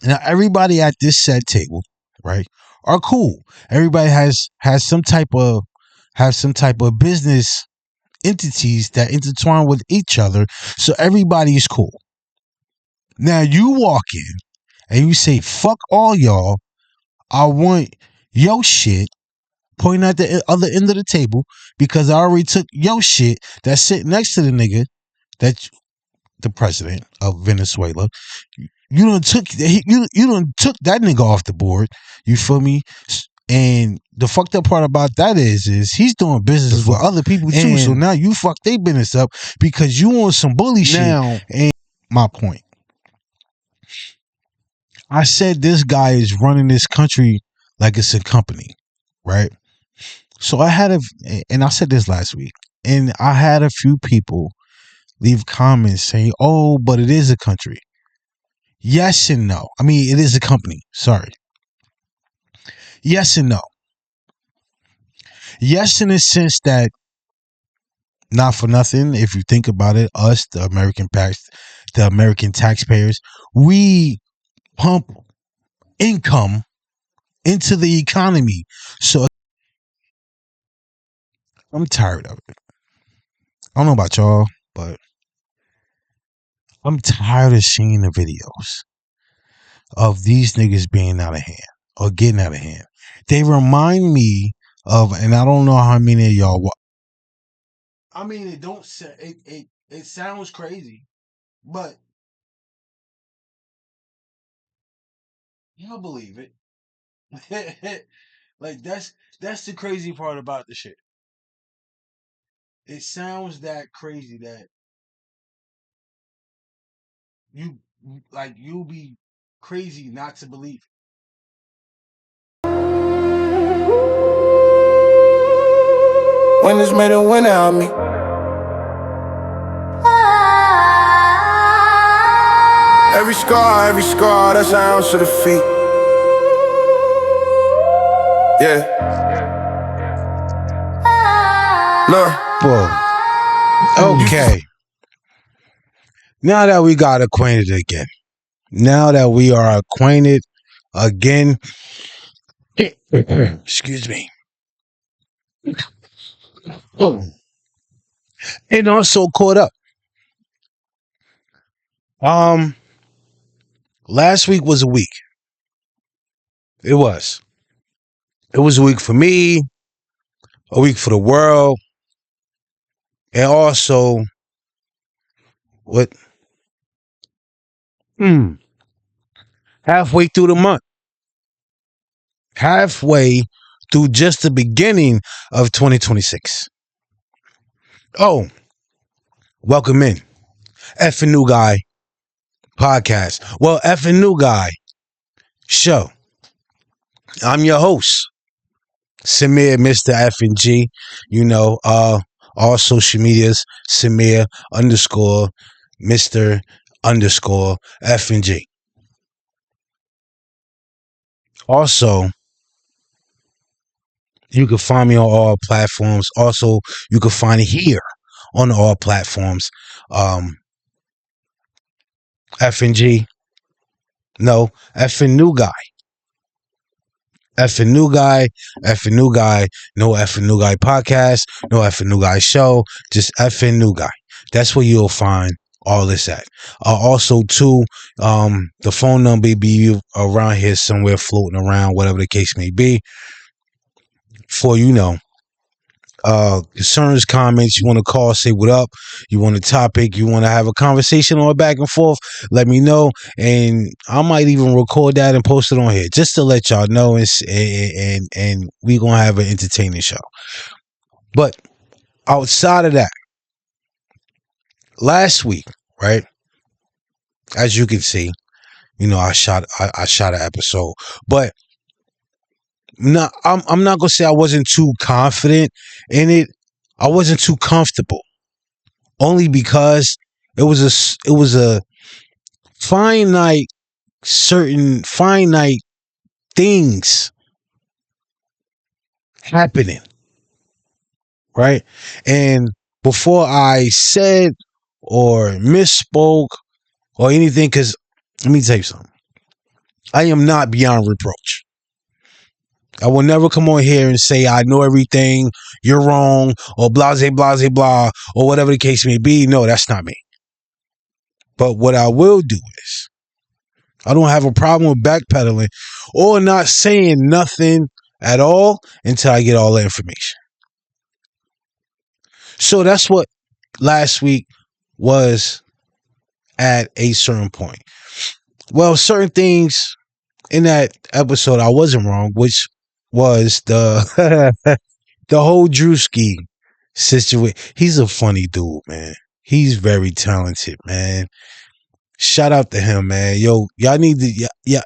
Now everybody at this said table, right, are cool. Everybody has some type of business entities that intertwine with each other, so everybody is cool. Now you walk in and you say, "Fuck all y'all. I want your shit." Pointing at the other end of the table because I already took your shit that's sitting next to the nigga that the president of Venezuela. You done took that nigga off the board. You feel me? And the fucked up part about that is he's doing business with other people too. And so now you fuck their business up because you on some bully shit. Now, and my point. I said this guy is running this country like it's a company, right? So I said this last week, and I had a few people leave comments saying, "Oh, but it is a country." Yes and no. I mean, it is a company. Sorry. Yes and no. Yes, in the sense that, not for nothing, if you think about it, us, the American taxpayers, we pump income into the economy. So I'm tired of it. I don't know about y'all, but I'm tired of seeing the videos of these niggas being out of hand or getting out of hand. They remind me of, and I don't know how many of y'all. I mean, it sounds crazy, but y'all believe it. Like that's the crazy part about the shit. It sounds that crazy that you'll be crazy not to believe it. Winners made a winner out of me. Every scar, that's an ounce of the feet. Yeah. Look. Whoa. Okay. Now that we got acquainted again. Now that we are acquainted again. Excuse me. And also caught up. Last week was a week. It was. It was a week for me, a week for the world, and also halfway through the month. Halfway through just the beginning of 2026. Oh, welcome in. Fkin New Guy Podcast. Well, Fkin New Guy Show. I'm your host, Samir, Mr. F&G. You know, all social medias, Samir _ Mr. _ F&G. Also, you can find me on all platforms. Also, you can find it here on all platforms. F&G. No, Fkin New Guy. Fkin New Guy. Fkin New Guy. No Fkin New Guy Podcast. No Fkin New Guy Show. Just Fkin New Guy. That's where you'll find all this at. Also, too, the phone number be around here somewhere floating around, whatever the case may be. For, concerns, comments, you want to call, say what up, you want a topic, you want to have a conversation or back and forth, let me know, and I might even record that and post it on here just to let y'all know, and we gonna have an entertaining show. But outside of that, last week, right, as you can see, I shot an episode, but no, I'm not gonna say I wasn't too confident in it. I wasn't too comfortable, only because it was a certain finite things happening, right? And before I said or misspoke or anything, because let me tell you something. I am not beyond reproach. I will never come on here and say I know everything, you're wrong, or blah, blah, blah, blah, or whatever the case may be. No, that's not me. But what I will do is, I don't have a problem with backpedaling or not saying nothing at all until I get all the information. So that's what last week was at a certain point. Well, certain things in that episode I wasn't wrong, which was the the whole Drewski situation. He's a funny dude, man. He's very talented, man. Shout out to him, man. Yo, y'all need to, yeah,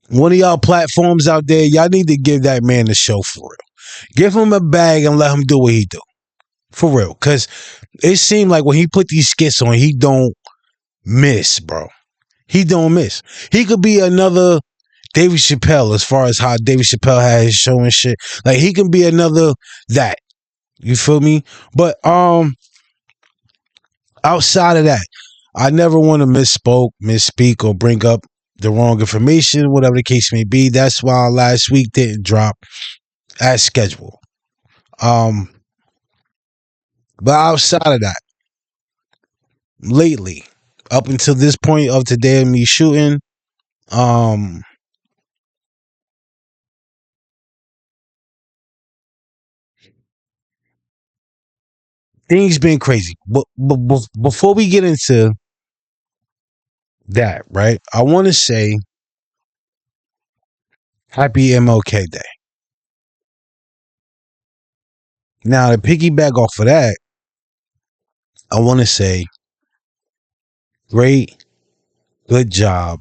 one of y'all platforms out there, y'all need to give that man a show for real. Give him a bag and let him do what he do. For real. Because it seemed like when he put these skits on, he don't miss, bro. He don't miss. He could be another David Chappelle as far as how David Chappelle had his show and shit. Like, he can be another that. You feel me? But outside of that, I never want to misspeak, or bring up the wrong information, whatever the case may be. That's why last week didn't drop as scheduled. But outside of that, lately, up until this point of today of me shooting, things been crazy. But before we get into that, right, I want to say happy MLK Day. Now, to piggyback off of that, I want to say great, good job,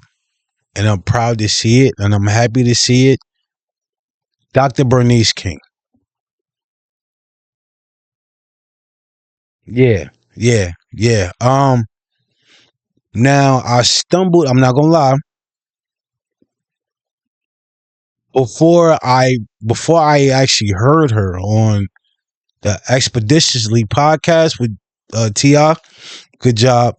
and I'm proud to see it, and I'm happy to see it. Dr. Bernice King. Yeah. Now I stumbled, I'm not gonna lie. Before I actually heard her on the Expeditiously podcast with T.I., good job.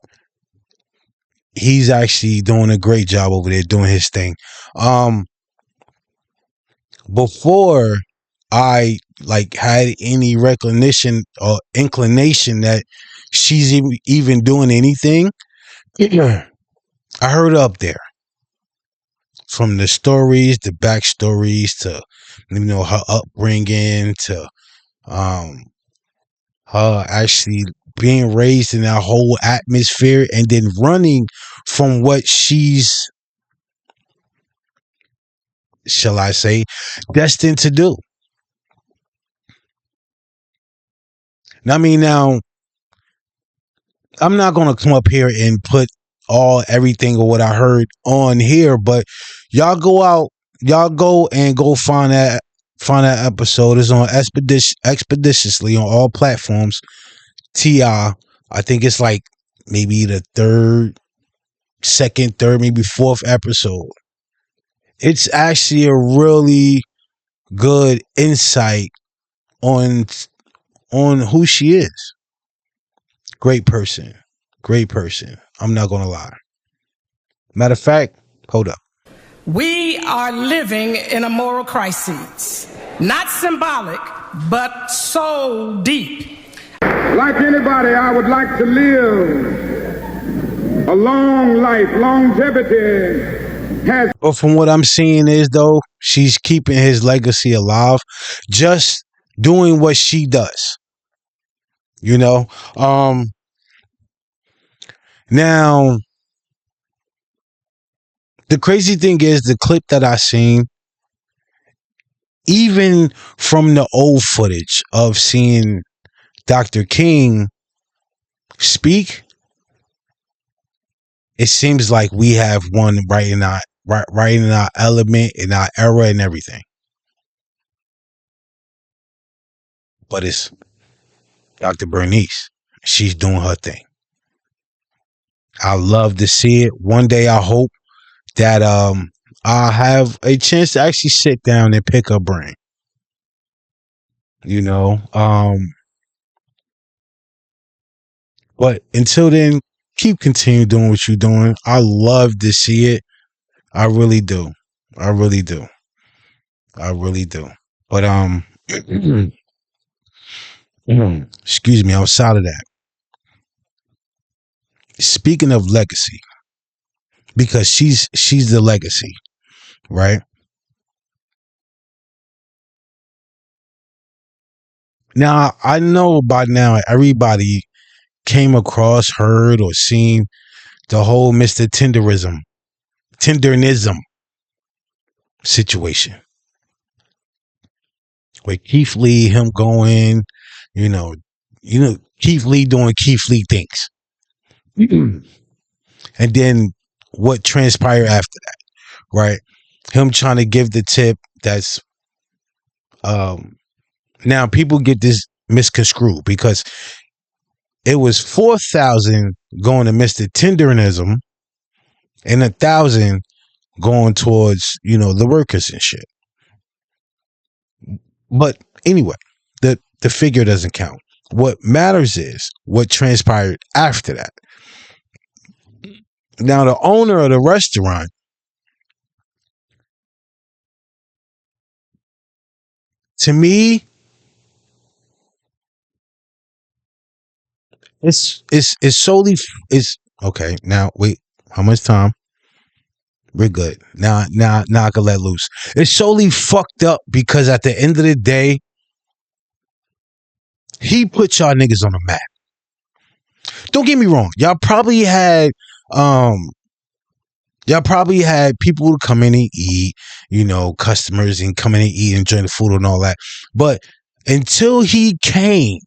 He's actually doing a great job over there doing his thing. Before I had any recognition or inclination that she's even doing anything, I heard up there from the stories, the backstories, to her upbringing, to her actually being raised in that whole atmosphere, and then running from what she's, shall I say, destined to do. Now, I'm not gonna come up here and put everything of what I heard on here, but y'all go find that episode. It's on expeditiously on all platforms. T.I., I think it's like maybe the second, third, maybe fourth episode. It's actually a really good insight on who she is. Great person. I'm not gonna lie. Matter of fact, hold up. We are living in a moral crisis. Not symbolic, but so deep. Like anybody, I would like to live a long life. Longevity has. But from what I'm seeing is, though, she's keeping his legacy alive, just doing what she does. Now, the crazy thing is, the clip that I seen, even from the old footage of seeing Dr. King speak, it seems like we have one right in our element, in our era, and everything. But it's Dr. Bernice. She's doing her thing. I love to see it. One day I hope that I'll have a chance to actually sit down and pick her brain. But until then, continue doing what you're doing. I love to see it. I really do. I really do. I really do. But excuse me, outside of that, speaking of legacy, because she's the legacy, right? Now I know by now everybody came across, heard, or seen the whole Mr. Tendernism situation. With Keith Lee, him going, you know, Keith Lee doing Keith Lee things. And then what transpired after that, right? Him trying to give the tip that's now people get this misconstrued because it was 4,000 going to Mr. Tendernism and 1,000 going towards, the workers and shit. But anyway, the figure doesn't count. What matters is what transpired after that. Now, the owner of the restaurant, to me, it's solely okay. Now, wait, how much time? We're good. Now I can let loose. It's solely fucked up because at the end of the day, he put y'all niggas on the map. Don't get me wrong. Y'all probably had people to come in and eat, customers and come in and eat and enjoy the food and all that. But until he came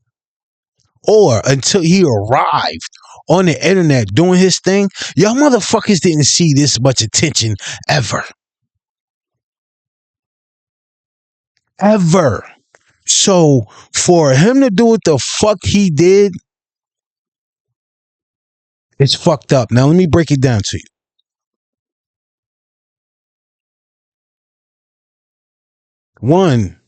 or until he arrived on the internet doing his thing, y'all motherfuckers didn't see this much attention ever. Ever. So for him to do what the fuck he did, it's fucked up. Now let me break it down to you. One,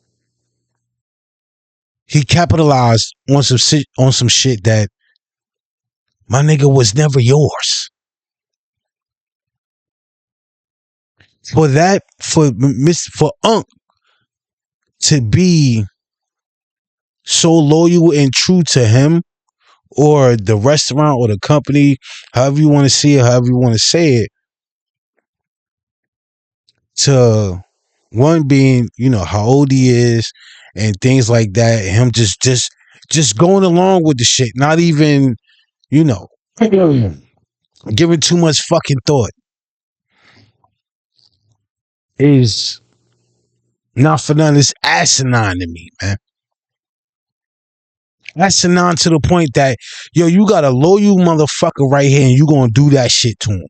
he capitalized on some shit that my nigga was never yours. For Unc to be so loyal and true to him or the restaurant or the company, however you want to see it, however you want to say it, to one being, how old he is and things like that, and him just going along with the shit, not even, giving too much fucking thought, is not for nothing. It's asinine to me, man. Asinine to the point that, you got a loyal motherfucker right here and you gonna do that shit to him.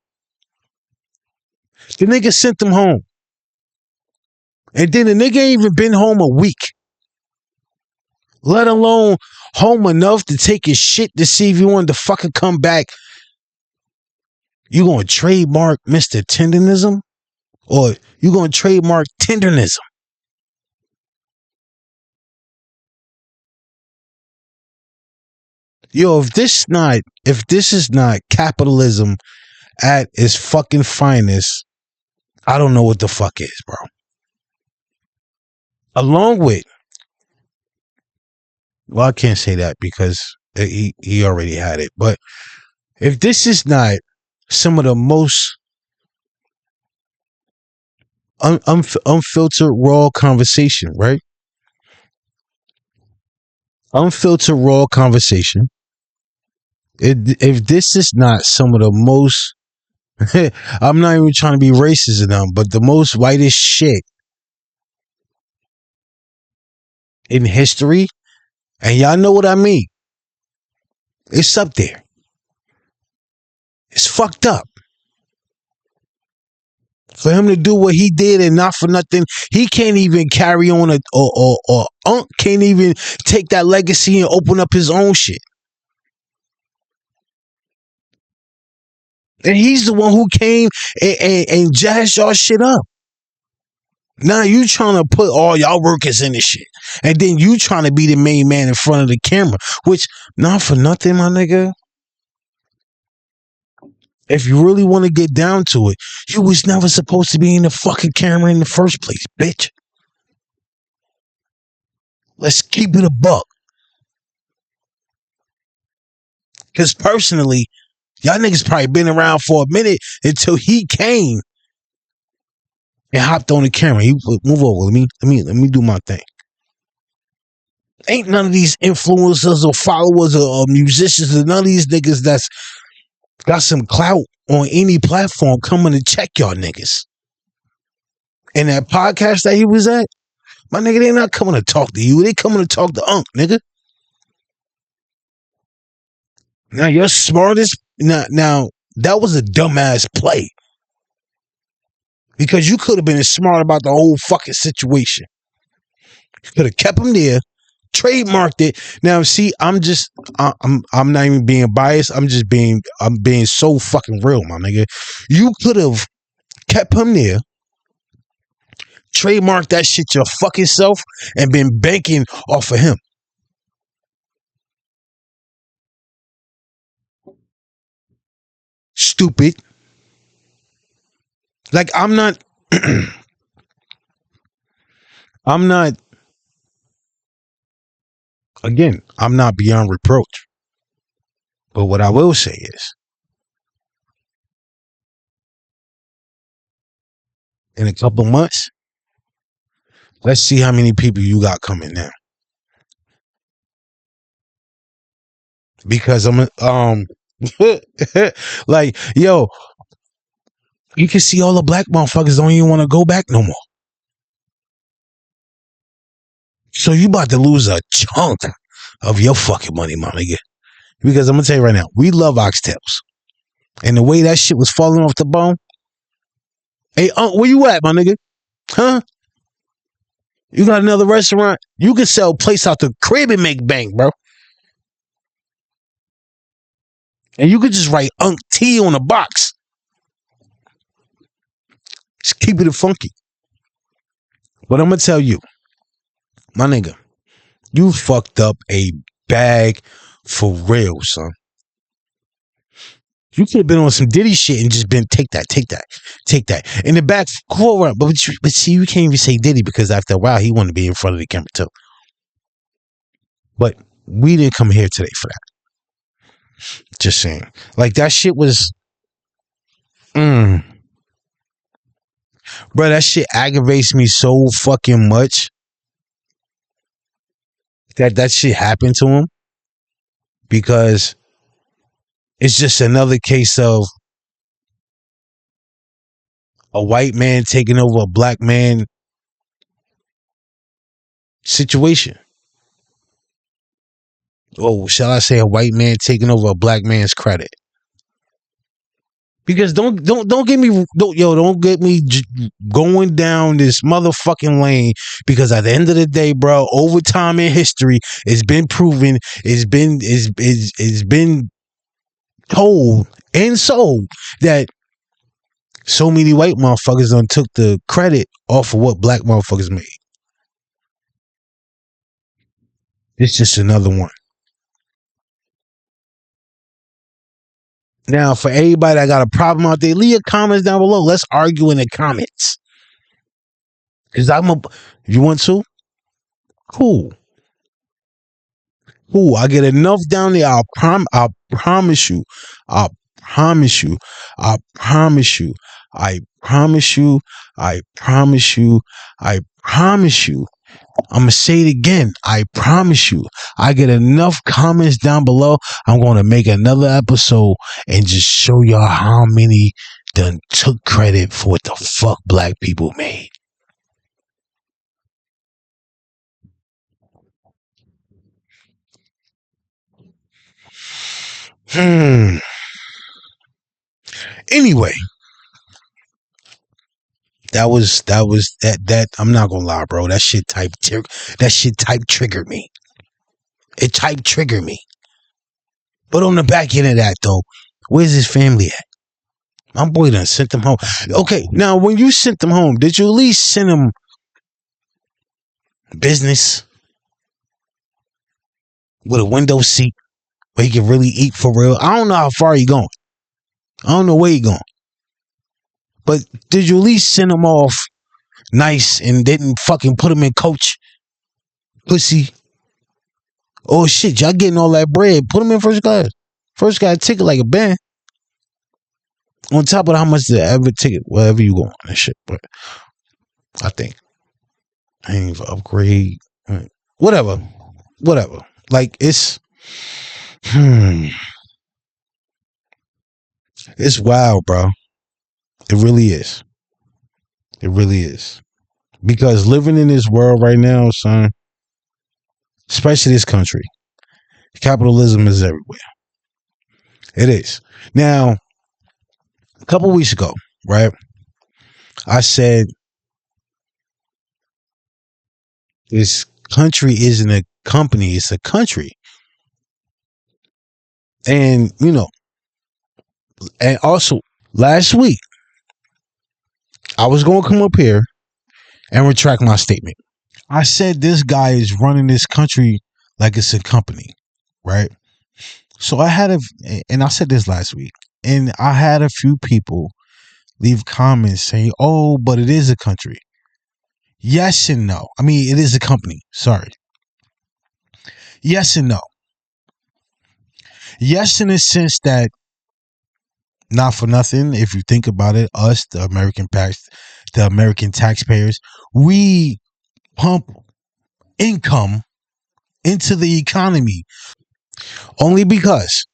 The nigga sent him home. And then the nigga ain't even been home a week. Let alone home enough to take his shit to see if he wanted to fucking come back. You gonna trademark Mr. Tendernism? Or you gonna trademark tendernism? If this is not capitalism at its fucking finest, I don't know what the fuck is, bro. Along with, well, I can't say that because he already had it. But if this is not some of the most unfiltered raw conversation, right? Unfiltered raw conversation. If this is not some of the most, I'm not even trying to be racist in them, but the most whitest shit in history, and y'all know what I mean. It's up there. It's fucked up. For him to do what he did and not for nothing, he can't even carry on or Unc can't even take that legacy and open up his own shit. And he's the one who came and jazzed y'all shit up. Now you trying to put all y'all workers in this shit. And then you trying to be the main man in front of the camera. Which, not for nothing, my nigga. If you really want to get down to it, you was never supposed to be in the fucking camera in the first place, bitch. Let's keep it a buck. Because personally, y'all niggas probably been around for a minute until he came and hopped on the camera. He move over. Let me do my thing. Ain't none of these influencers or followers or musicians or none of these niggas that's got some clout on any platform coming to check y'all niggas. And that podcast that he was at, my nigga, they not coming to talk to you. They coming to talk to Unc, nigga. Now you're smartest. Now that was a dumbass play. Because you could have been smart about the whole fucking situation. You could have kept him there, trademarked it. Now, see, I'm not even being biased. I'm being so fucking real, my nigga. You could have kept him there, trademarked that shit your fucking self, and been banking off of him. Stupid. Like, I'm not beyond reproach. But what I will say is, in a couple months, let's see how many people you got coming now. Because I'm like, yo, you can see all the black motherfuckers don't even want to go back no more. So you about to lose a chunk of your fucking money, my nigga. Because I'm going to tell you right now, we love oxtails. And the way that shit was falling off the bone. Hey, where you at, my nigga? Huh? You got another restaurant? You can sell plates out the crib and make bank, bro. And you could just write Unc T on a box. Just keep it funky. But I'm going to tell you, my nigga, you fucked up a bag for real, son. You could have been on some Diddy shit and just been take that. In the back, go around. But see, you can't even say Diddy because after a while, he wanted to be in front of the camera too. But we didn't come here today for that. Just saying. Like, that shit was... Bro, that shit aggravates me so fucking much that shit happened to him, because it's just another case of a white man taking over a black man situation. Or shall I say a white man taking over a black man's credit? Because don't get me going down this motherfucking lane, because at the end of the day, bro, over time in history, it's been proven, it's been told and sold that so many white motherfuckers done took the credit off of what black motherfuckers made. It's just another one. Now, for everybody that got a problem out there, leave your comments down below. Let's argue in the comments. Because you want to? Cool. I get enough down there. I promise you. I'm going to say it again. I promise you. I get enough comments down below. I'm going to make another episode and just show y'all how many done took credit for what the fuck black people made. Anyway. That I'm not gonna lie, bro. That shit type triggered me. It type triggered me. But on the back end of that though, where's his family at? My boy done sent them home. Okay, now when you sent them home, did you at least send them business with a window seat where he can really eat for real? I don't know how far he going. I don't know where he going. But did you at least send him off nice and didn't fucking put him in coach? Pussy. Oh shit, y'all getting all that bread. Put him in first class. First class ticket like a band. On top of how much the ever ticket, wherever you go on and shit. But I think I ain't even upgrade. Whatever. Like it's it's wild, bro. It really is. It really is. Because living in this world right now, son, especially this country, capitalism is everywhere. It is. Now, a couple weeks ago, right, I said this country isn't a company, it's a country. And, you know, and also last week, I was going to come up here and retract my statement. I said this guy is running this country like it's a company, right? So and I said this last week, and I had a few people leave comments saying, oh, but it is a country. Yes and no. I mean, it is a company. Sorry. Yes and no. Yes, in the sense that, not for nothing, if you think about it, us, the American taxpayers, we pump income into the economy only because,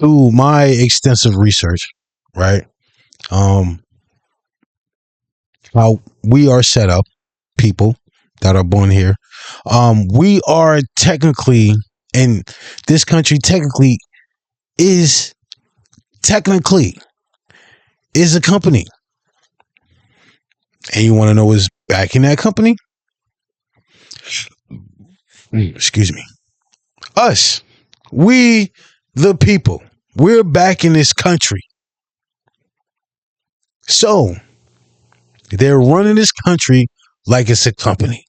through my extensive research, right, how we are set up, people that are born here, we are technically, and this country technically is a company. And you want to know what's back in that company? Excuse me. Us. We, the people. We're back in this country. So, they're running this country like it's a company.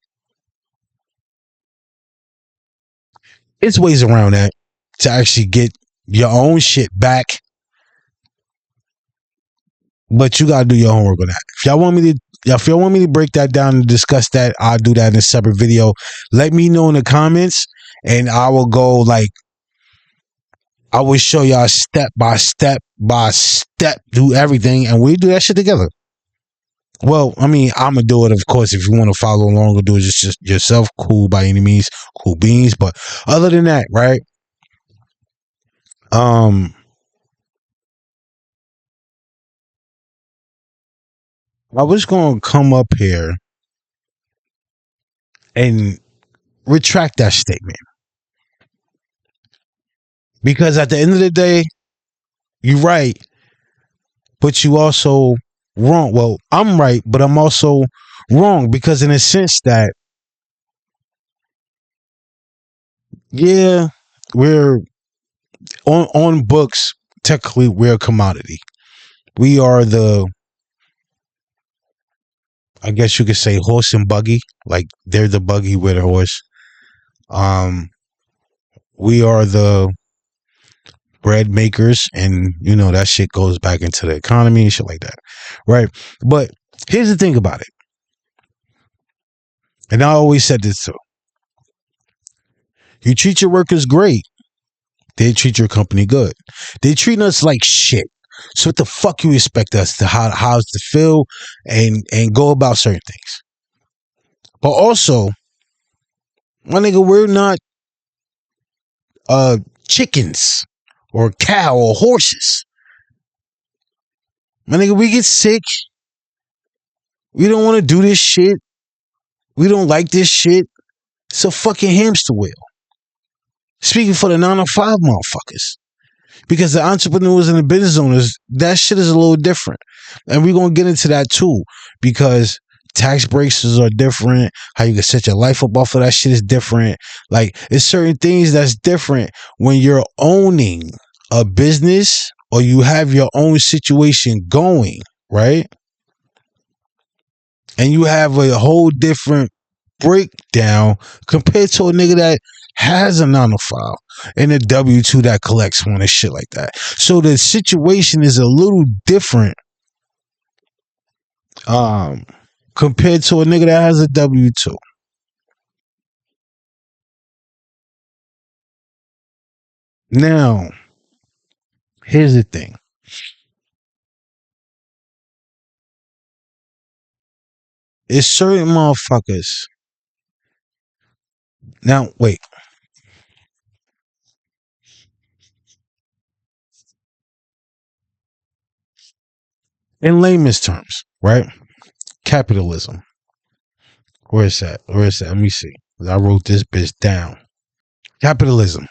It's ways around that to actually get your own shit back. But you gotta do your homework on that. If y'all want me to break that down and discuss that, I'll do that in a separate video. Let me know in the comments, and I will go I will show y'all step by step, do everything, and we do that shit together. Well, I mean, I'm gonna do it, of course. If you want to follow along or do it just yourself, cool by any means, cool beans. But other than that, right? I was gonna come up here and retract that statement, because at the end of the day, you're right, but you also wrong. Well, I'm right, but I'm also wrong, because in a sense that, yeah, we're on books. Technically, we're a commodity. We are I guess you could say, horse and buggy. Like, they're the buggy, we're the horse. We are the bread makers, and you know that shit goes back into the economy and shit like that, right? But here's the thing about it, and I always said this too: you treat your workers great, they treat your company good. They treat us like shit. So what the fuck you expect us to how to feel and go about certain things? But also, my nigga, we're not chickens or cow or horses. My nigga, we get sick. We don't want to do this shit. We don't like this shit. It's a fucking hamster wheel. Speaking for the 905 motherfuckers. Because the entrepreneurs and the business owners, that shit is a little different. And we're going to get into that too. Because tax breaks are different. How you can set your life up off of that shit is different. Like, it's certain things that's different when you're owning a business or you have your own situation going, right? And you have a whole different breakdown compared to a nigga that has a 905 and a W-2 that collects one and shit like that. So the situation is a little different compared to a nigga that has a W-2. Now, here's the thing. It's certain motherfuckers. Now, wait. In layman's terms, right? Capitalism. Where is that? Let me see. I wrote this bitch down. Capitalism.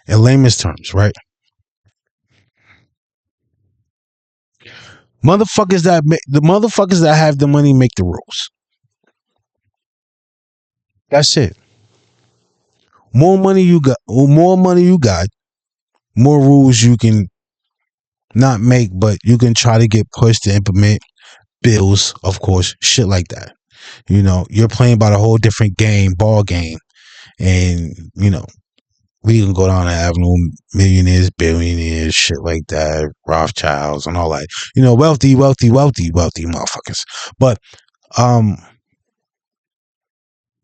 In layman's terms, right? The motherfuckers that have the money make the rules. That's it. More money you got, more rules you can not make, but you can try to get pushed to implement bills, of course, shit like that. You know, you're playing by a whole different ball game. And, you know, we can go down the avenue, millionaires, billionaires, shit like that, Rothschilds and all that. You know, wealthy motherfuckers. But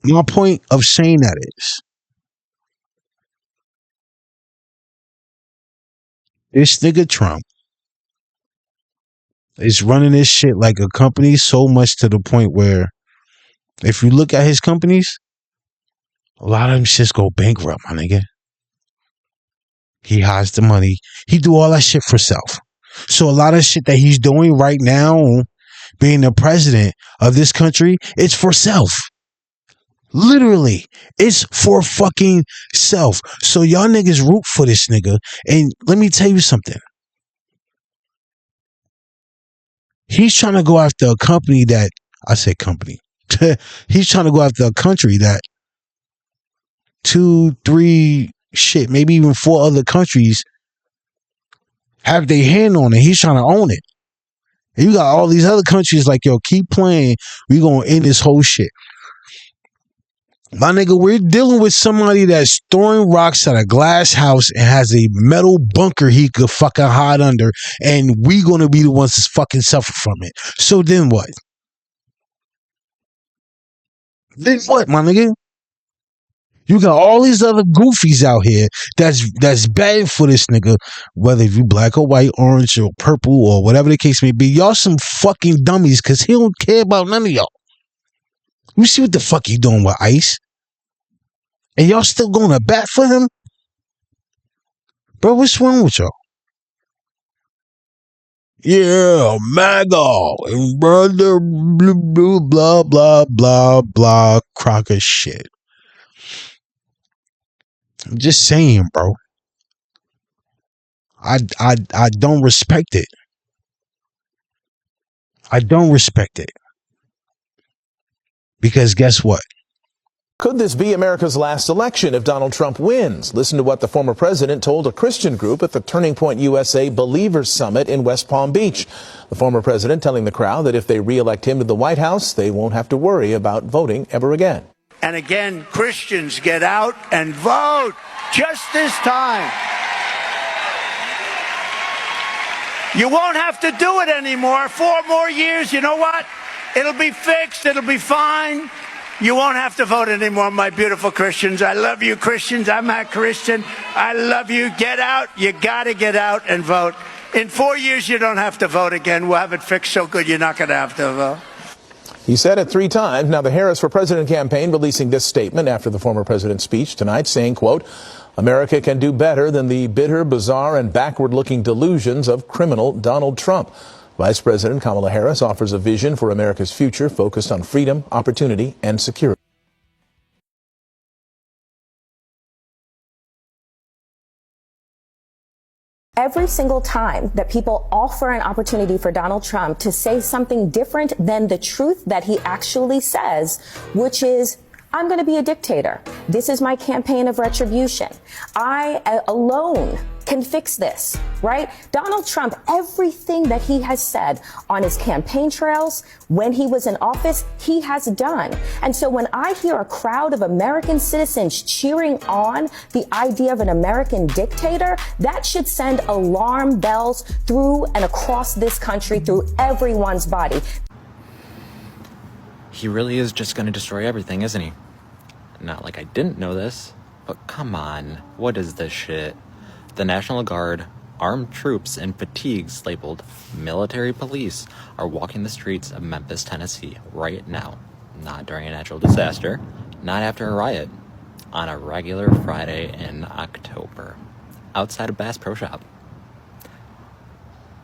my point of saying that is, this nigga Trump is running this shit like a company so much to the point where if you look at his companies, a lot of them shits go bankrupt, my nigga. He hides the money. He do all that shit for self. So a lot of shit that he's doing right now, being the president of this country, it's for self. Literally, it's for fucking self. So y'all niggas root for this nigga. And let me tell you something. He's trying to go after a company that, I said company. He's trying to go after a country that 2, 3, shit, maybe even 4 other countries have their hand on it. He's trying to own it. And you got all these other countries like, yo, keep playing. We gonna end this whole shit. My nigga, we're dealing with somebody that's throwing rocks at a glass house and has a metal bunker he could fucking hide under, and we gonna be the ones that's fucking suffer from it. So then what? Then what, my nigga? You got all these other goofies out here that's bad for this nigga, whether if you black or white, orange or purple or whatever the case may be. Y'all some fucking dummies because he don't care about none of y'all. You see what the fuck he doing with ICE? And y'all still going to bat for him? Bro, what's wrong with y'all? Yeah, MAGA and brother blah blah blah blah crock of shit. I'm just saying, bro. I don't respect it. I don't respect it. Because guess what? Could this be America's last election if Donald Trump wins? Listen to what the former president told a Christian group at the Turning Point USA Believers Summit in West Palm Beach. The former president telling the crowd that if they re-elect him to the White House, they won't have to worry about voting ever again. And again, Christians, get out and vote just this time. You won't have to do it anymore. 4 more years, you know what? It'll be fixed. It'll be fine. You won't have to vote anymore, my beautiful Christians. I love you, Christians. I'm a Christian. I love you. Get out. You got to get out and vote. In 4 years, you don't have to vote again. We'll have it fixed so good you're not going to have to vote. He said it 3 times. Now, the Harris for President campaign releasing this statement after the former president's speech tonight, saying, quote, America can do better than the bitter, bizarre, and backward-looking delusions of criminal Donald Trump. Vice President Kamala Harris offers a vision for America's future focused on freedom, opportunity, and security. Every single time that people offer an opportunity for Donald Trump to say something different than the truth that he actually says, which is, I'm going to be a dictator. This is my campaign of retribution. I alone can fix this, right? Donald Trump, everything that he has said on his campaign trails when he was in office, he has done. And so when I hear a crowd of American citizens cheering on the idea of an American dictator, that should send alarm bells through and across this country, through everyone's body. He really is just going to destroy everything, isn't he? Not like I didn't know this, but come on, what is this shit? The National Guard, armed troops in fatigues labeled military police are walking the streets of Memphis, Tennessee right now. Not during a natural disaster, not after a riot, on a regular Friday in October, outside of Bass Pro Shop.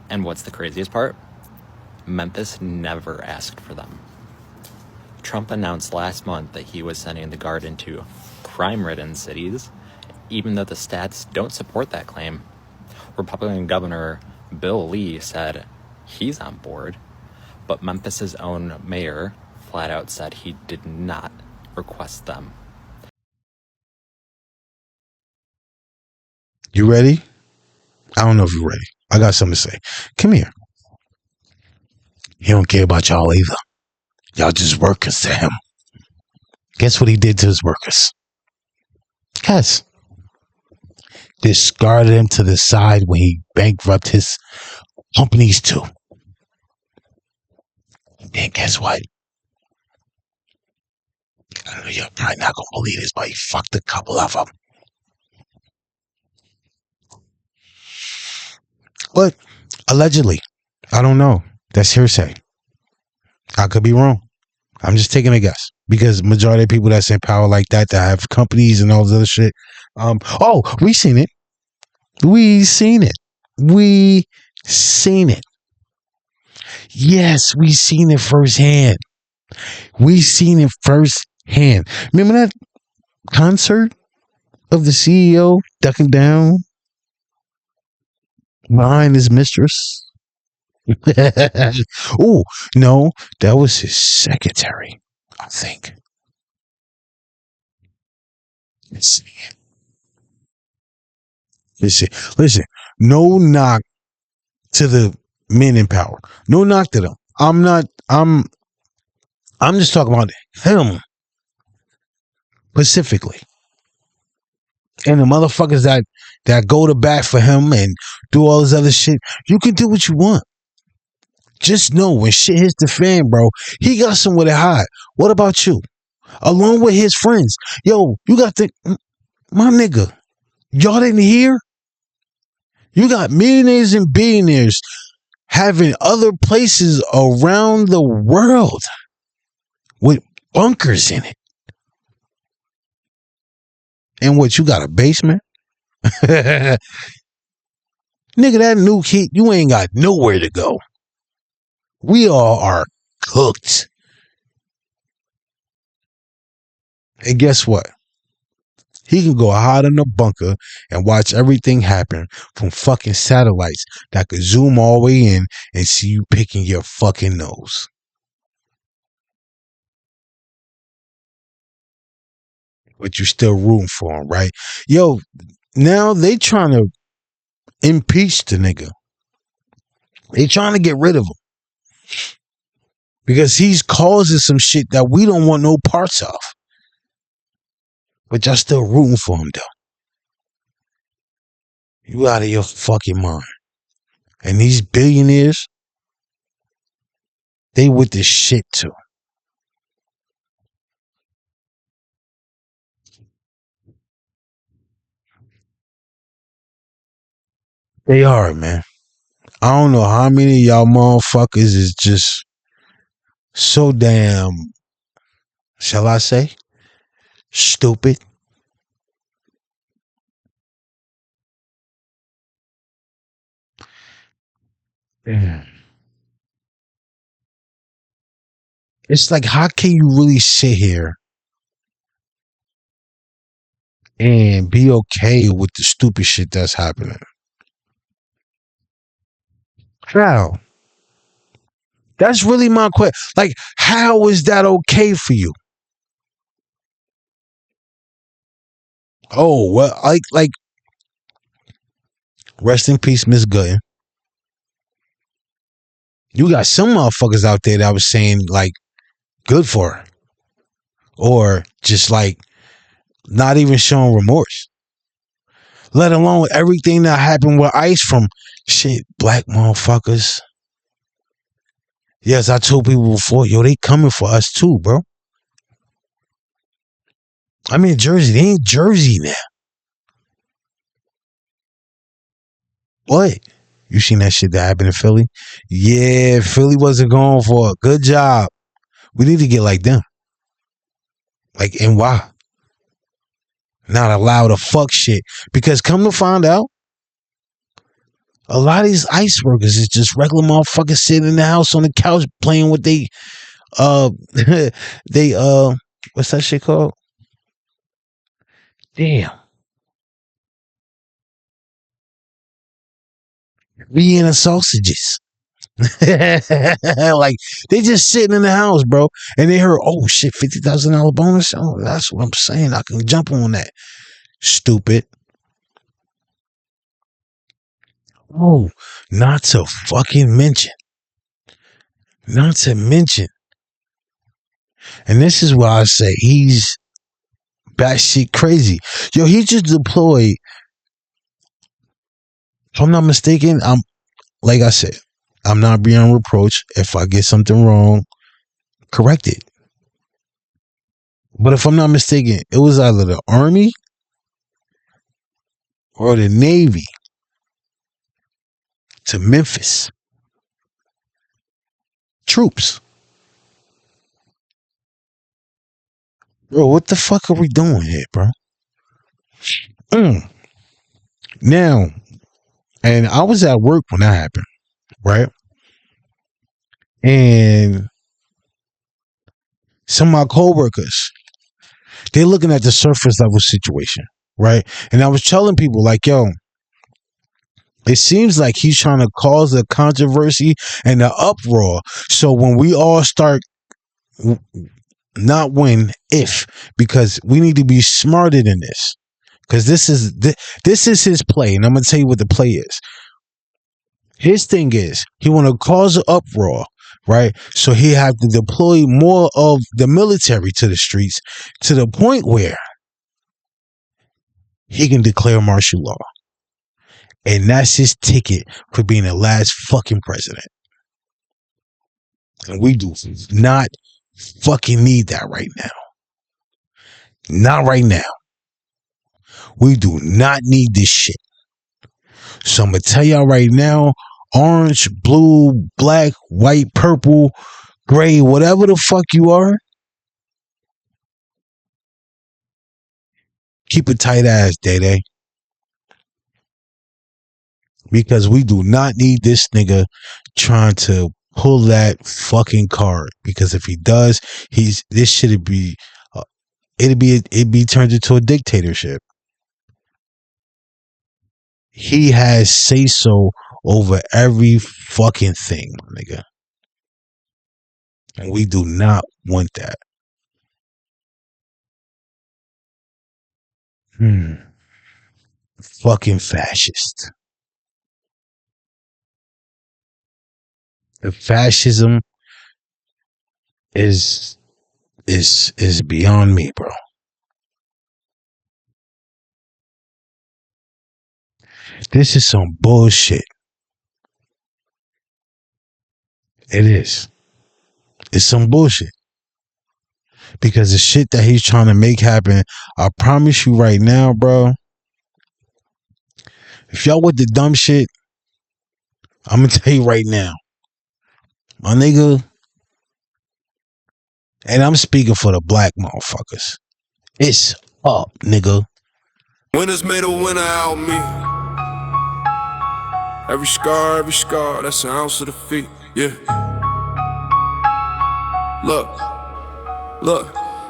And what's the craziest part? Memphis never asked for them. Trump announced last month that he was sending the Guard into crime-ridden cities, even though the stats don't support that claim. Republican Governor Bill Lee said he's on board, but Memphis's own mayor flat out said he did not request them. You ready? I don't know if you're ready. I got something to say. Come here. He don't care about y'all either. Y'all just workers to him. Guess what he did to his workers? Guess. Discarded him to the side when he bankrupted his companies too. And then guess what? I know you're probably not going to believe this, but he fucked a couple of them. But allegedly, I don't know. That's hearsay. I could be wrong. I'm just taking a guess because majority of people that's in power like that have companies and all this other shit. We seen it. We seen it. Yes, we seen it firsthand. Remember that concert of the CEO ducking down behind his mistress? Oh, no, that was his secretary, I think. Listen, no knock to the men in power. No knock to them. I'm just talking about him specifically. And the motherfuckers that go to bat for him and do all this other shit. You can do what you want. Just know when shit hits the fan, bro, he got somewhere to hide. What about you? Along with his friends. Yo, you got my nigga, y'all didn't hear? You got millionaires and billionaires having other places around the world with bunkers in it. And what, you got a basement? Nigga, that nuke hit, you ain't got nowhere to go. We all are cooked. And guess what? He can go hide in a bunker and watch everything happen from fucking satellites that could zoom all the way in and see you picking your fucking nose. But you're still rooting for him, right? Yo, now they trying to impeach the nigga. They trying to get rid of him. Because he's causing some shit that we don't want no parts of. But y'all still rooting for him, though. You out of your fucking mind. And these billionaires, they with this shit, too. They are, man. I don't know how many of y'all motherfuckers is just so damn, shall I say, stupid. Damn. It's like, how can you really sit here and be okay with the stupid shit that's happening? How? That's really my question. Like, how is that okay for you? Oh, well, like, Rest in peace, Miss Gooden. You got some motherfuckers out there that was saying, like, good for her. Or just, like, not even showing remorse. Let alone everything that happened with ICE from, shit, black motherfuckers. Yes, I told people before, yo, they coming for us too, bro. I'm in Jersey. They ain't Jersey now. What? You seen that shit that happened in Philly? Yeah, Philly wasn't going for it. Good job. We need to get like them. Like NY. Not allowed to fuck shit. Because come to find out, a lot of these ICE workers is just regular motherfuckers sitting in the house on the couch playing with they what's that shit called? Damn. Vienna sausages. Like they just sitting in the house, bro, and they heard, oh shit, $50,000 bonus. Oh, that's what I'm saying. I can jump on that. Stupid. Oh, not to mention, and this is why I say he's batshit crazy. Yo, he just deployed. If I'm not mistaken, like I said, I'm not beyond reproach. If I get something wrong, correct it. But if I'm not mistaken, it was either the Army or the Navy to Memphis. Troops. Bro, what the fuck are we doing here, bro? Now, and I was at work when that happened, right? And some of my coworkers, they're looking at the surface level situation, right? And I was telling people, like, yo, it seems like he's trying to cause a controversy and an uproar. So when we all start, not when, if, because we need to be smarter than this. Because this is his play, and I'm gonna tell you what the play is. His thing is he want to cause an uproar, right? So he have to deploy more of the military to the streets to the point where he can declare martial law, and that's his ticket for being the last fucking president. And we do not fucking need that right now. Not right now. We do not need this shit. So I'm going to tell y'all right now, orange, blue, black, white, purple, gray, whatever the fuck you are, keep a tight ass, Day-Day. Because we do not need this nigga trying to pull that fucking card. Because if he does, this should be, it'd be turned into a dictatorship. He has say so over every fucking thing, my nigga. And we do not want that. Fucking fascist. The fascism is beyond me, bro. This is some bullshit. It is. It's some bullshit. Because the shit that he's trying to make happen, I promise you right now, bro, if y'all with the dumb shit, I'm going to tell you right now, my nigga, and I'm speaking for the black motherfuckers, it's up, nigga. Winners made a winner out me. Every scar, that's an ounce of defeat. Yeah. Look.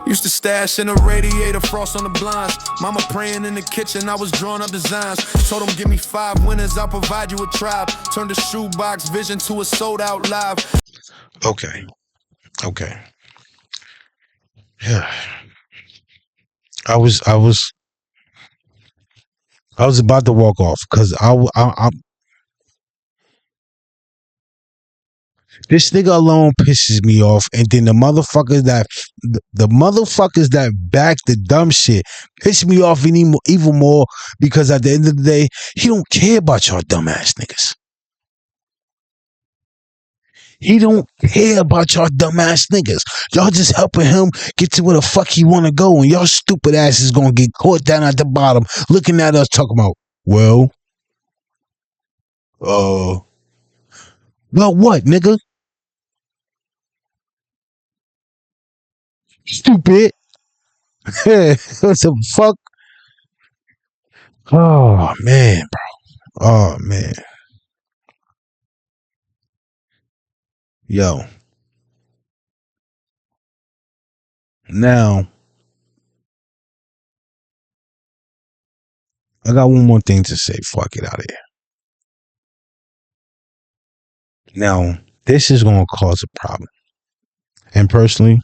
Used to stash in a radiator, frost on the blinds. Mama praying in the kitchen, I was drawing up designs. Told them give me 5 winners, I'll provide you a tribe. Turned a shoebox vision to a sold out live. Okay. Yeah. I was I was about to walk off because I this nigga alone pisses me off, and then the motherfuckers that back the dumb shit piss me off even more because at the end of the day, he don't care about y'all dumbass niggas. He don't care about y'all dumbass niggas. Y'all just helping him get to where the fuck he want to go, and y'all stupid ass is gonna get caught down at the bottom, looking at us talking about, well, what, nigga? Stupid. What the fuck? Oh man, bro. Oh man. Yo. Now, I got one more thing to say before I get out of here. Now, this is going to cause a problem. And personally,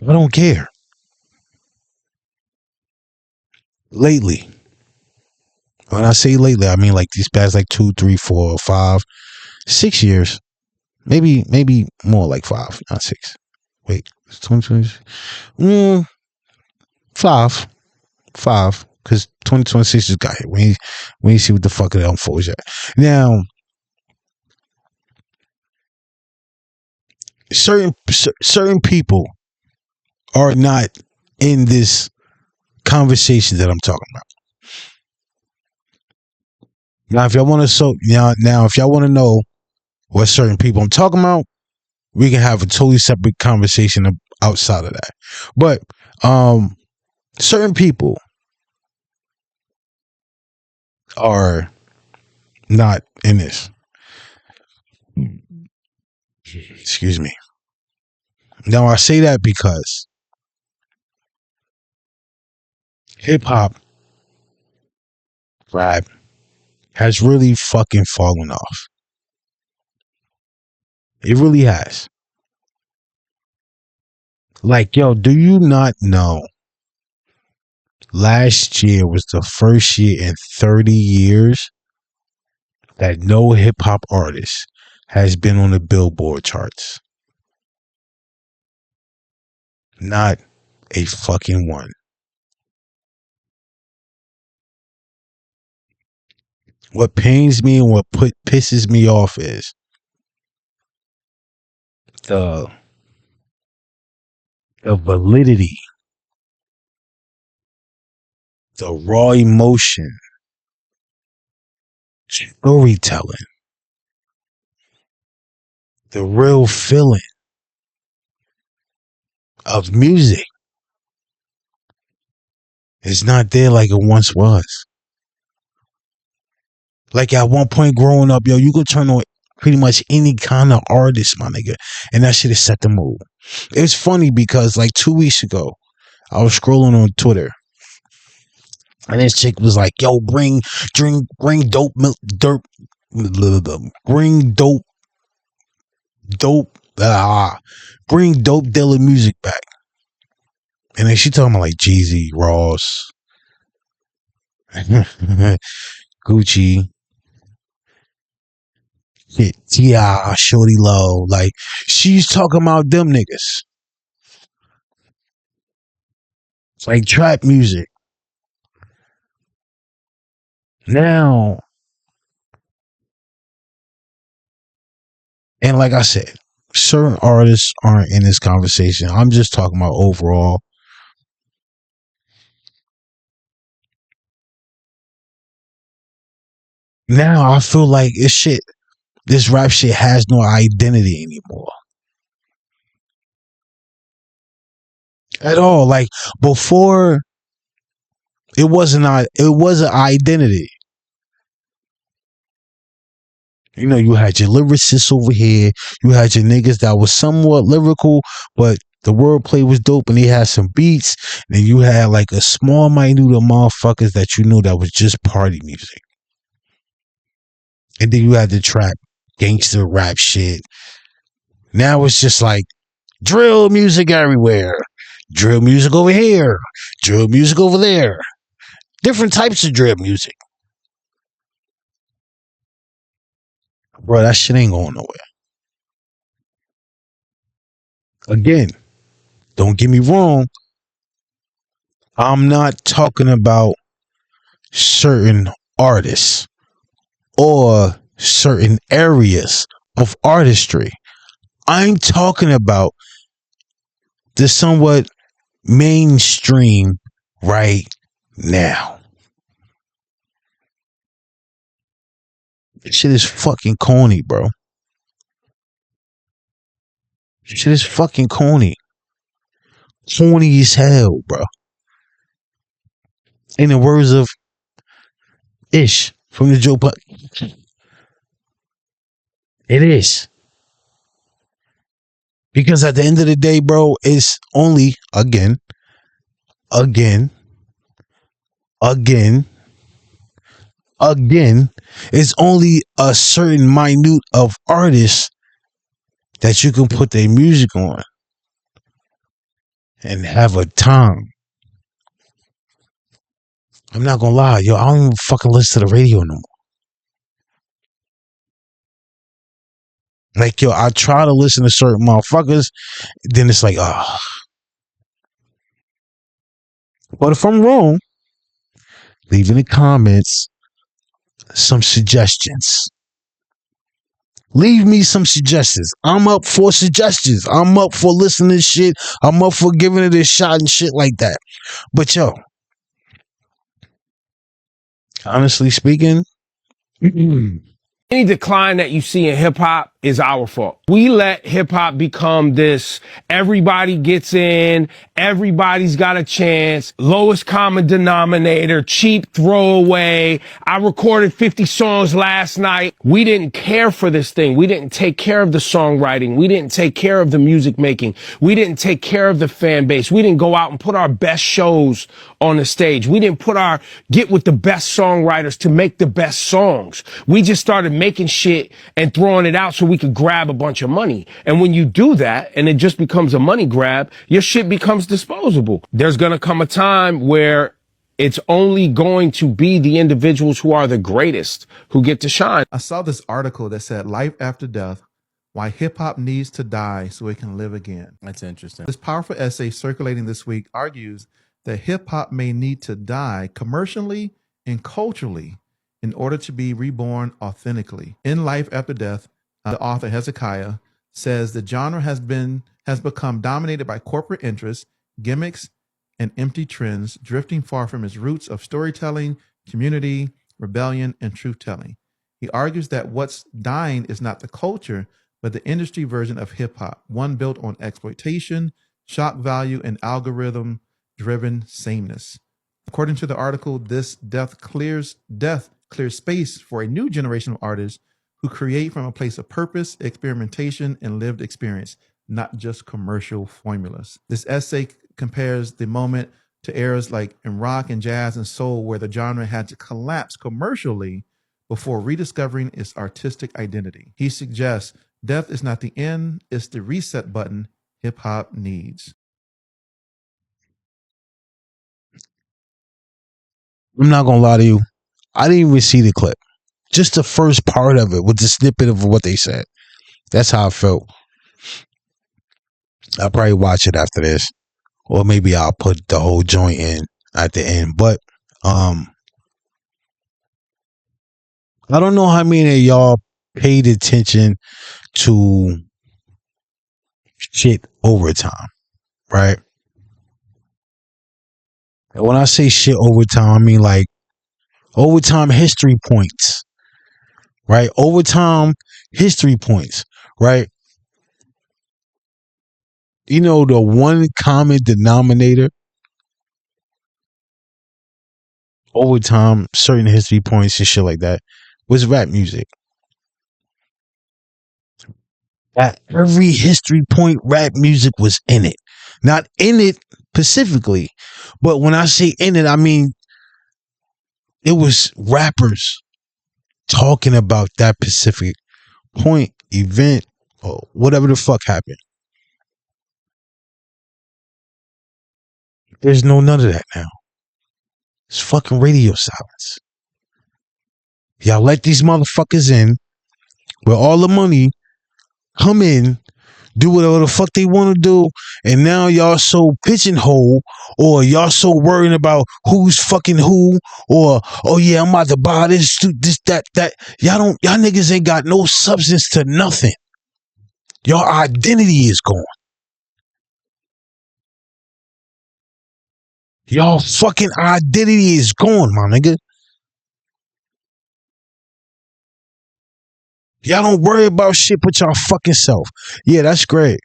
I don't care. Lately, when I say lately, I mean like these past like 2, 3, 4, 5, 6 years. Maybe more like 5, not 6. Wait, it's 2020. 5. Because 2026 just got here. We ain't see what the fuck it unfolds yet. Now, certain people are not in this conversation that I'm talking about. Now, if y'all want to know what certain people I'm talking about, we can have a totally separate conversation outside of that. But certain people are not in this. Excuse me. Now, I say that because hip-hop, rap, has really fucking fallen off. It really has. Like, yo, do you not know last year was the first year in 30 years that no hip-hop artist has been on the Billboard charts? Not a fucking one. What pains me and what pisses me off is the validity, the raw emotion, storytelling, the real feeling of music is not there like it once was. Like at one point growing up, yo, you could turn on pretty much any kind of artist, my nigga, and that shit is set the mood. It's funny because like 2 weeks ago, I was scrolling on Twitter, and this chick was like, "Yo, bring dope, bring dope Dilla music back." And then she talking about like Jeezy, Ross, Gucci, T.I., Shorty Low. Like, she's talking about them niggas. Like trap music. Now, and like I said, certain artists aren't in this conversation. I'm just talking about overall. Now I feel like this rap shit has no identity anymore. At all. Like before, it was an identity. You know, you had your lyricists over here. You had your niggas that was somewhat lyrical, but the wordplay was dope and they had some beats. And then you had like a small minute of motherfuckers that you knew that was just party music. And then you had the trap, gangster rap shit. Now it's just like drill music everywhere. drill music over here, drill music over there, different types of drill music. Bro, that shit ain't going nowhere. Again, don't get me wrong. I'm not talking about certain artists or certain areas of artistry. I'm talking about the somewhat mainstream right now. This shit is fucking corny, bro. Shit is fucking corny. Corny as hell, bro. In the words of Ish from the Joe Buck. It is. Because at the end of the day, bro, it's only, again, it's only a certain minute of artists that you can put their music on and have a time. I'm not gonna lie, yo, I don't even fucking listen to the radio no more. Like, yo, I try to listen to certain motherfuckers, then it's like, ah. But if I'm wrong, leave in the comments some suggestions. Leave me some suggestions. I'm up for suggestions. I'm up for listening to shit. I'm up for giving it a shot and shit like that. But yo, honestly speaking, any decline that you see in hip hop is our fault. We let hip hop become this, everybody gets in, everybody's got a chance, lowest common denominator, cheap throwaway. I recorded 50 songs last night. We didn't care for this thing. We didn't take care of the songwriting. We didn't take care of the music making. We didn't take care of the fan base. We didn't go out and put our best shows on the stage. We didn't get with the best songwriters to make the best songs. We just started making shit and throwing it out so we could grab a bunch of money. And when you do that and it just becomes a money grab, your shit becomes disposable. There's going to come a time where it's only going to be the individuals who are the greatest who get to shine. I saw this article that said life after death, why hip hop needs to die so it can live again. That's interesting. This powerful essay circulating this week argues that hip hop may need to die commercially and culturally in order to be reborn authentically. In Life After Death, the author Hezekiah says the genre has become dominated by corporate interests, gimmicks, and empty trends, drifting far from its roots of storytelling, community, rebellion, and truth-telling. He argues that what's dying is not the culture, but the industry version of hip-hop, one built on exploitation, shock value, and algorithm-driven sameness. According to the article, this death clears space for a new generation of artists who create from a place of purpose, experimentation, and lived experience, not just commercial formulas. This essay compares the moment to eras like in rock and jazz and soul, where the genre had to collapse commercially before rediscovering its artistic identity. He suggests death is not the end, it's the reset button hip hop needs. I'm not gonna lie to you. I didn't even see the clip. Just the first part of it with the snippet of what they said. That's how I felt. I'll probably watch it after this. Or maybe I'll put the whole joint in at the end. But I don't know how many of y'all paid attention to shit overtime, right? And when I say shit overtime, I mean like overtime history points, right? Overtime history points, right? You know, the one common denominator overtime, certain history points and shit like that was rap music. At every history point, rap music was in it. Not in it specifically, but when I say in it, I mean it was rappers talking about that specific point, event, or whatever the fuck happened. There's none of that now. It's fucking radio silence. Y'all let these motherfuckers in with all the money, come in, do whatever the fuck they want to do, and now y'all so pigeonholed, or y'all so worried about who's fucking who, or oh yeah, I'm about to buy this, that. Y'all niggas ain't got no substance to nothing. Your identity is gone. Y'all fucking identity is gone, my nigga. Y'all don't worry about shit but y'all fucking self. Yeah, that's great.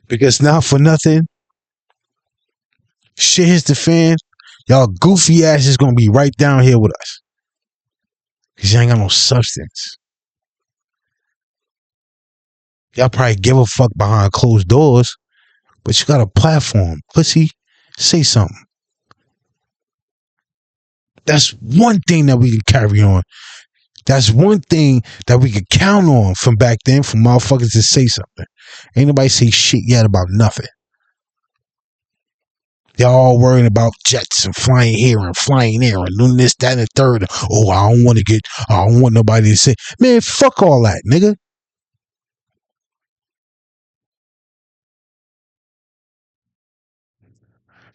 Because now for nothing, shit hits the fan, y'all goofy ass is gonna be right down here with us. Cause you ain't got no substance. Y'all probably give a fuck behind closed doors, but you got a platform. Pussy, say something. That's one thing that we can carry on. That's one thing that we could count on from back then for motherfuckers to say something. Ain't nobody say shit yet about nothing. Y'all all worrying about jets and flying here and flying there and doing this, that, and the third. Oh, I don't want nobody to say, man, fuck all that, nigga.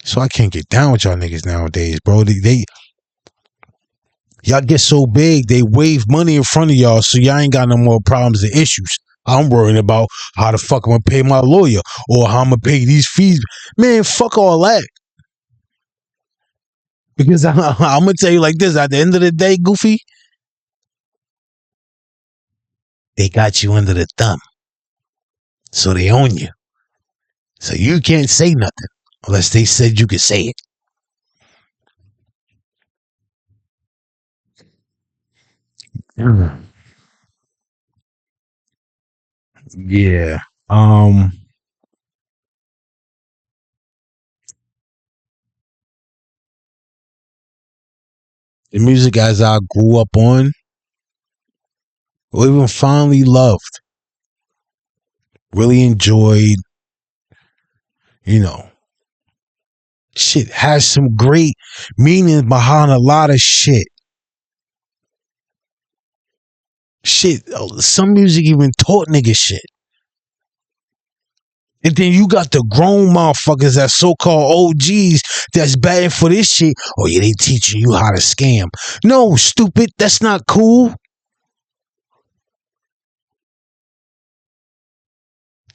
So I can't get down with y'all niggas nowadays, bro. Y'all get so big, they wave money in front of y'all, so y'all ain't got no more problems and issues. I'm worrying about how the fuck I'm gonna pay my lawyer or how I'm gonna pay these fees. Man, fuck all that. Because I'm gonna tell you like this, at the end of the day, Goofy, they got you under the thumb. So they own you. So you can't say nothing unless they said you could say it. Yeah. The music as I grew up on, or even finally loved, really enjoyed, shit has some great meaning behind a lot of shit. Some music even taught niggas shit. And then you got the grown motherfuckers that so-called OGs that's batting for this shit. Oh yeah, they teaching you how to scam. No, stupid, that's not cool.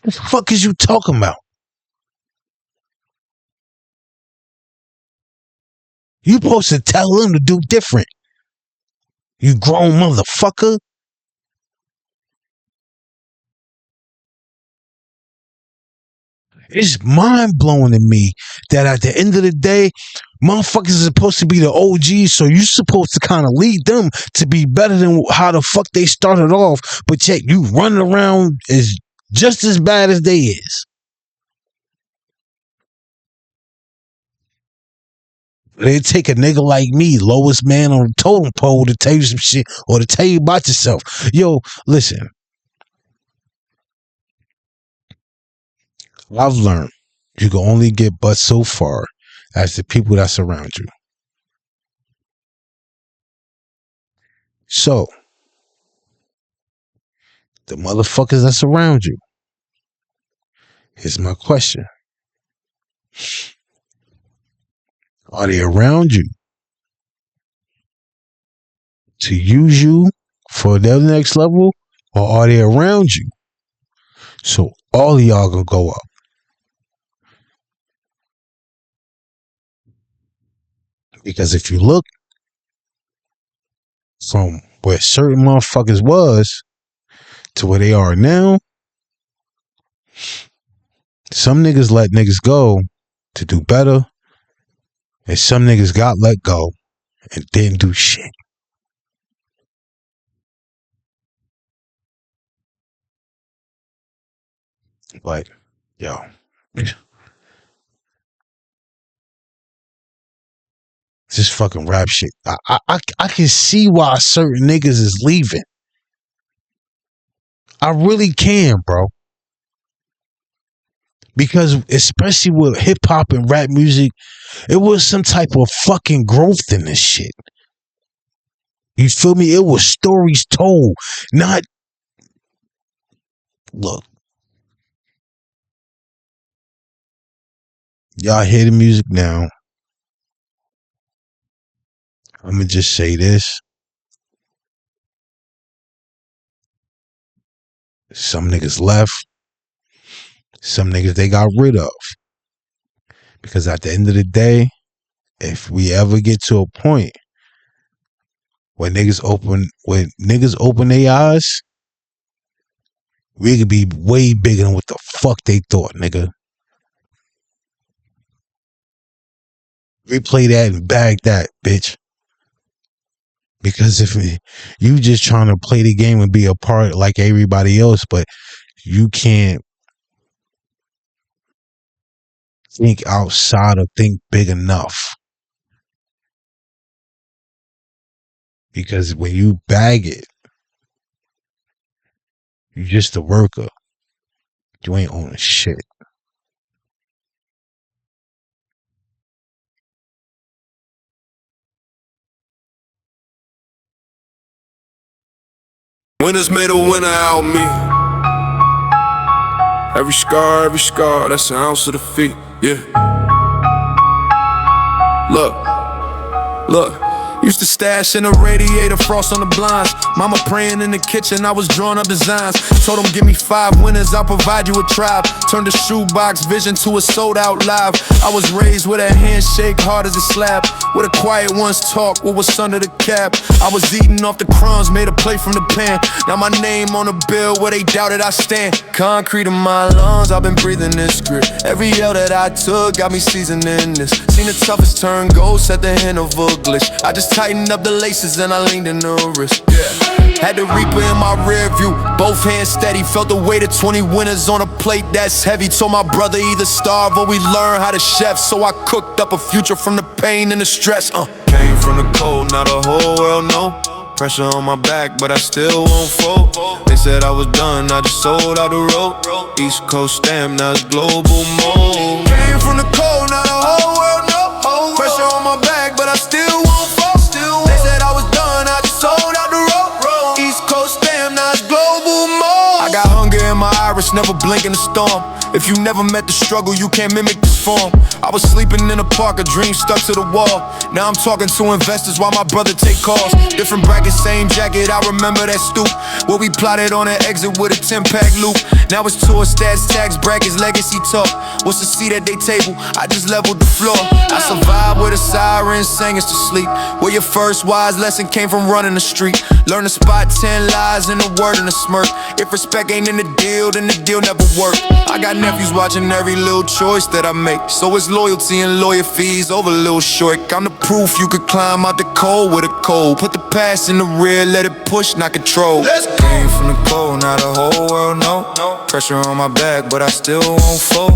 What the fuck is you talking about? You supposed to tell them to do different. You grown motherfucker. It's mind-blowing to me that at the end of the day, motherfuckers are supposed to be the OGs, so you're supposed to kind of lead them to be better than how the fuck they started off, but yet you running around as just as bad as they is. They take a nigga like me, lowest man on the totem pole, to tell you some shit or to tell you about yourself. Yo, listen. I've learned you can only get but so far as the people that surround you. So, the motherfuckers that surround you, here's my question. Are they around you to use you for their next level, or are they around you so all of y'all gonna go up? Because if you look from where certain motherfuckers was to where they are now, some niggas let niggas go to do better, and some niggas got let go and didn't do shit. But, yo, this fucking rap shit. I can see why certain niggas is leaving. I really can, bro. Because especially with hip hop and rap music, it was some type of fucking growth in this shit. You feel me? It was stories told, not look. Y'all hear the music now. I'm gonna just say this. Some niggas left. Some niggas they got rid of. Because at the end of the day, if we ever get to a point when niggas open their eyes, we could be way bigger than what the fuck they thought, nigga. Replay that and bag that, bitch. Because if you just trying to play the game and be a part like everybody else, but you can't think outside or think big enough. Because when you bag it, you just a worker. You ain't owning shit. Winners made a winner out of me. Every scar, that's an ounce of defeat. Yeah. Look. Used to stash in a radiator, frost on the blinds. Mama praying in the kitchen, I was drawing up designs. Told them give me 5 winners, I'll provide you a tribe. Turned a shoebox vision to a sold out live. I was raised with a handshake hard as a slab. With a quiet one's talk, what was under the cap. I was eating off the crumbs, made a plate from the pan. Now my name on the bill where they doubted I stand. Concrete in my lungs, I've been breathing this grit. Every L that I took got me seasoning this. Seen the toughest turn ghosts at the end of a glitch. I just tightened up the laces and I leaned in the wrist. Had the Reaper in my rear view, both hands steady. Felt the weight of 20 winners on a plate that's heavy. Told my brother either starve or we learn how to chef. So I cooked up a future from the pain and the stress. Came from the cold, now the whole world know. Pressure on my back, but I still won't fold. They said I was done, I just sold out the road. East Coast stamp, now it's global mode. Came from the cold, now the whole world know. Pressure on my back, but I still won't fold. They said I was done, I just sold out the road. East Coast stamp, now it's global mode. I got hunger in my iris, never blink in the storm. If you never met the struggle, you can't mimic this form. I was sleeping in a park, a dream stuck to the wall. Now I'm talking to investors while my brother take calls. Different brackets, same jacket, I remember that stoop. Where we plotted on an exit with a 10-pack loop. Now it's tour stats, tax brackets, legacy talk. What's the seat at they table? I just leveled the floor. I survived with a siren, sang us to sleep. Where your first wise lesson came from running the street. Learn to spot 10 lies in a word and a smirk. If respect ain't in the deal, then the deal never worked. I got nephews watching every little choice that I make. So it's loyalty and lawyer fees over Lil Short. I'm the proof you could climb out the cold with a cold. Put the past in the rear, let it push, not control. Let's go. Came from the cold, now the whole world know. Pressure on my back, but I still won't fold.